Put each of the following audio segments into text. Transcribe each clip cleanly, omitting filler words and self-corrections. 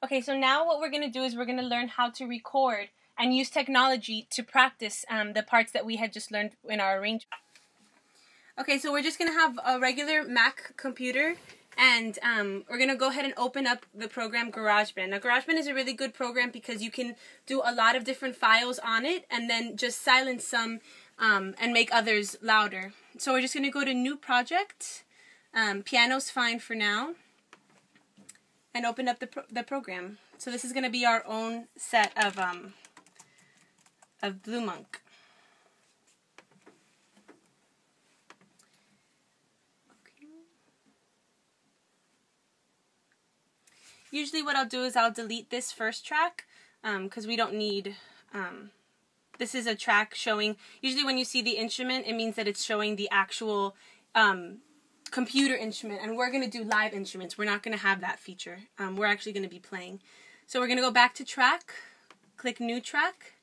Okay, so now what we're going to do is we're going to learn how to record and use technology to practice the parts that we had just learned in our arrangement. Okay, so we're just going to have a regular Mac computer, and we're going to go ahead and open up the program GarageBand. Now, GarageBand is a really good program because you can do a lot of different files on it and then just silence some and make others louder. So we're just going to go to New Project. Piano's fine for now. And open up the program. So this is going to be our own set of Blue Monk. Okay. Usually what I'll do is I'll delete this first track because we don't need, this is a track showing, usually when you see the instrument it means that it's showing the actual computer instrument, and we're going to do live instruments. We're not going to have that feature. We're actually going to be playing. So we're going to go back to track, click new track,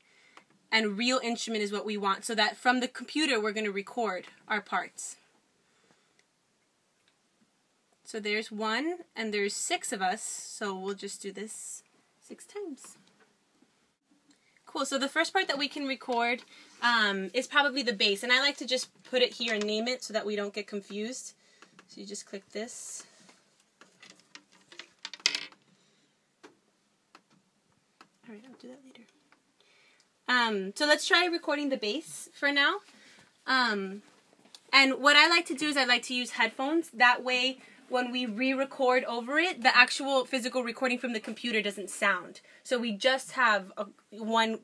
and real instrument is what we want, so that from the computer we're going to record our parts. So there's 1 and there's 6 of us, so we'll just do this 6 times. Cool, so the first part that we can record is probably the bass, and I like to just put it here and name it so that we don't get confused. So you just click this. Alright, I'll do that later. So let's try recording the bass for now. And what I like to do is I like to use headphones. That way, when we re-record over it, the actual physical recording from the computer doesn't sound. So we just have one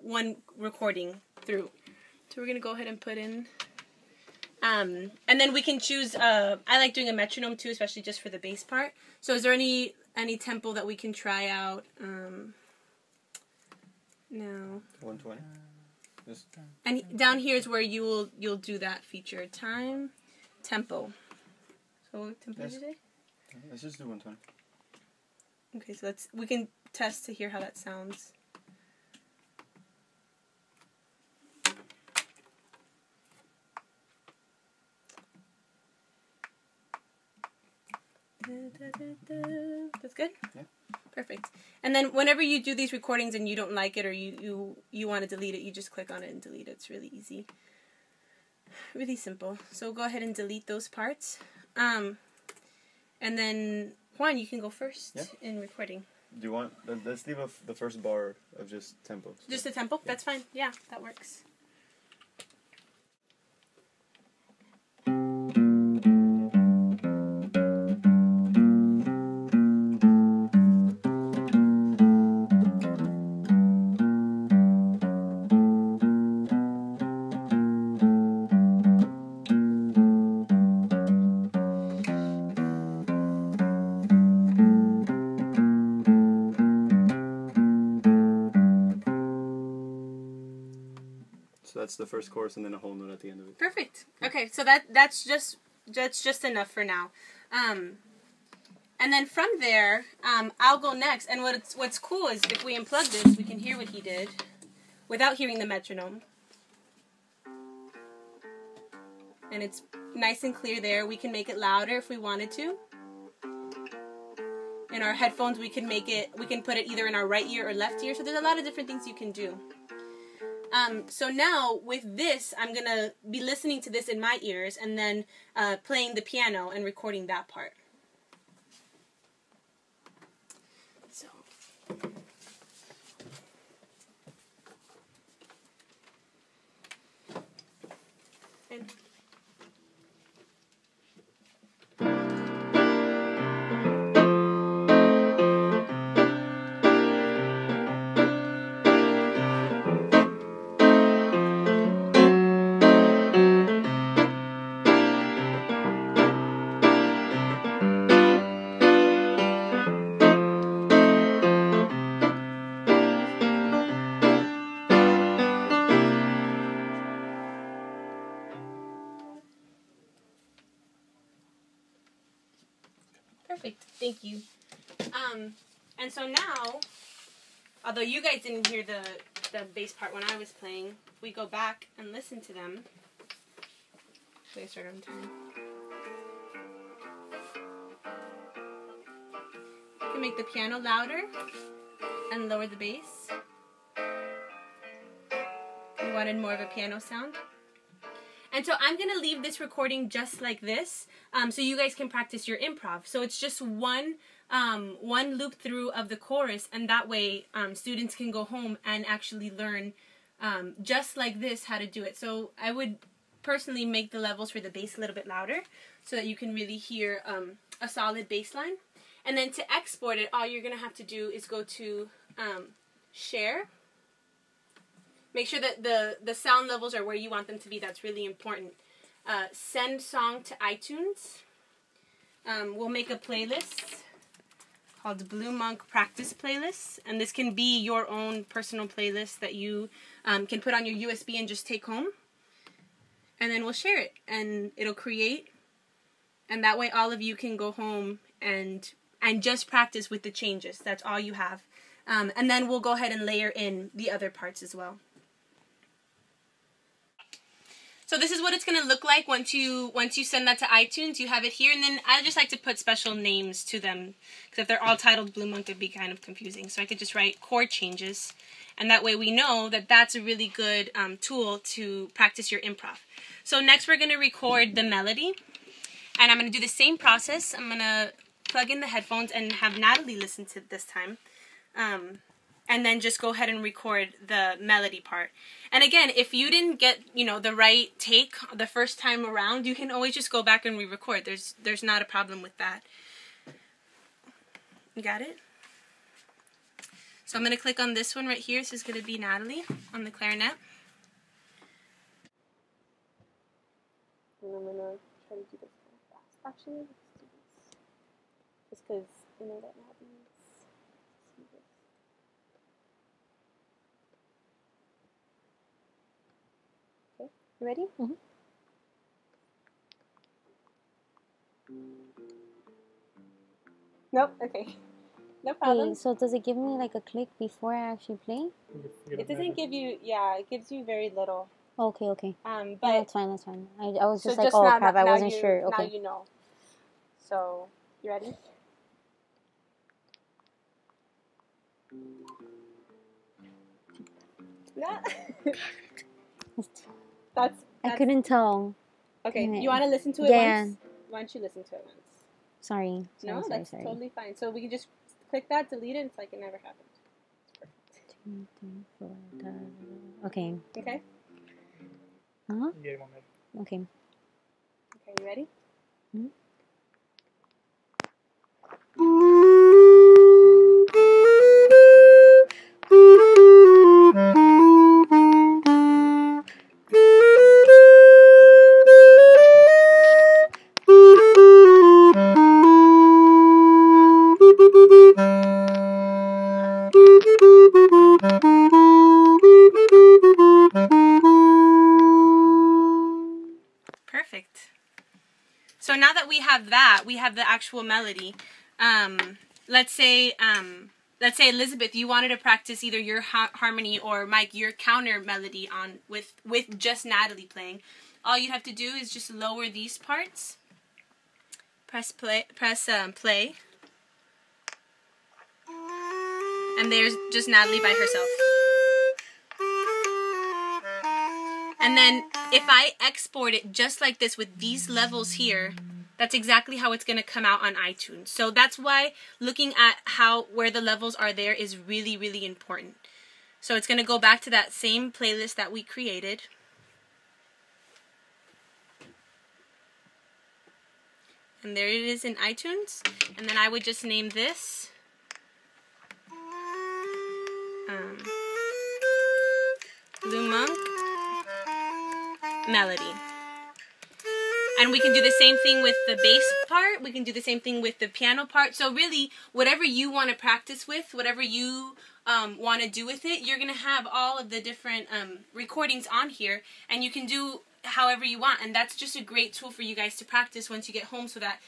recording through. So we're going to go ahead and put in... and then we can choose, I like doing a metronome too, especially just for the bass part. So is there any tempo that we can try out? No. 120. And down here is where you'll do that feature. Time, tempo. So what tempo did you say? Let's just do 120. Okay, so we can test to hear how that sounds. That's good? Yeah. Perfect. And then whenever you do these recordings and you don't like it or you want to delete it, you just click on it and delete it. It's really easy. Really simple. So go ahead and delete those parts. And then, Juan, you can go first in recording. Do you want... Let's leave the first bar of just tempo. So. Just the tempo? Yeah. That's fine. Yeah, that works. So that's the first chorus and then a whole note at the end of it. Perfect. Okay, so that's just enough for now. And then from there, I'll go next. And what's cool is if we unplug this, we can hear what he did without hearing the metronome. And it's nice and clear there. We can make it louder if we wanted to. In our headphones, we can put it either in our right ear or left ear. So there's a lot of different things you can do. So now, with this, I'm going to be listening to this in my ears and then playing the piano and recording that part. So. And perfect. Thank you. And so now, although you guys didn't hear the bass part when I was playing, if we go back and listen to them. Should I start on time? You can make the piano louder and lower the bass. You wanted more of a piano sound. And so I'm going to leave this recording just like this, so you guys can practice your improv. So it's just one loop through of the chorus, and that way students can go home and actually learn just like this how to do it. So I would personally make the levels for the bass a little bit louder so that you can really hear a solid bass line. And then to export it, all you're going to have to do is go to Share. Make sure that the sound levels are where you want them to be. That's really important. Send song to iTunes. We'll make a playlist called Blue Monk Practice Playlist. And this can be your own personal playlist that you can put on your USB and just take home. And then we'll share it. And it'll create. And that way all of you can go home and just practice with the changes. That's all you have. And then we'll go ahead and layer in the other parts as well. So this is what it's going to look like once you send that to iTunes. You have it here, and then I just like to put special names to them, because if they're all titled Blue Monk, it'd be kind of confusing. So I could just write chord changes, and that way we know that that's a really good tool to practice your improv. So next we're going to record the melody, and I'm going to do the same process. I'm going to plug in the headphones and have Natalie listen to it this time. And then just go ahead and record the melody part. And again, if you didn't get, the right take the first time around, you can always just go back and re-record. There's not a problem with that. You got it? So I'm going to click on this one right here. This is going to be Natalie on the clarinet. And I'm going to try to do this kind of fast. Actually, let's do this. Just because that Natalie. You ready? Mm-hmm. Nope. Okay. No problem. Hey, so does it give me like a click before I actually play? It doesn't give you. Yeah, it gives you very little. Okay. But that's fine. That's fine. I was just so like, just oh now, crap, I now wasn't sure. Okay. Now you know. So you ready? Yeah. That's I couldn't tell. Okay, you want to listen to it once? Why don't you listen to it once? Sorry. No, that's totally fine. So we can just click that, delete it, it's like it never happened. It's perfect. Okay. Okay? Uh-huh. Okay. Okay, you ready? Mm-hmm. Perfect. So now that we have that, we have the actual melody. Let's say Elizabeth, you wanted to practice either your harmony or Mike, your counter melody on with just Natalie playing. All you'd have to do is just lower these parts. Press play. And there's just Natalie by herself. And then if I export it just like this with these levels here, that's exactly how it's going to come out on iTunes. So that's why looking at where the levels are there is really, really important. So it's going to go back to that same playlist that we created. And there it is in iTunes. And then I would just name this Blue Monk Melody. And we can do the same thing with the bass part. We can do the same thing with the piano part. So really, whatever you want to practice with, whatever you want to do with it, you're going to have all of the different recordings on here. And you can do however you want. And that's just a great tool for you guys to practice once you get home, so that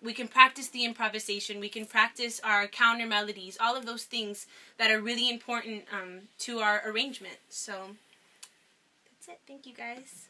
we can practice the improvisation. We can practice our counter melodies. All of those things that are really important to our arrangement. So that's it. Thank you, guys.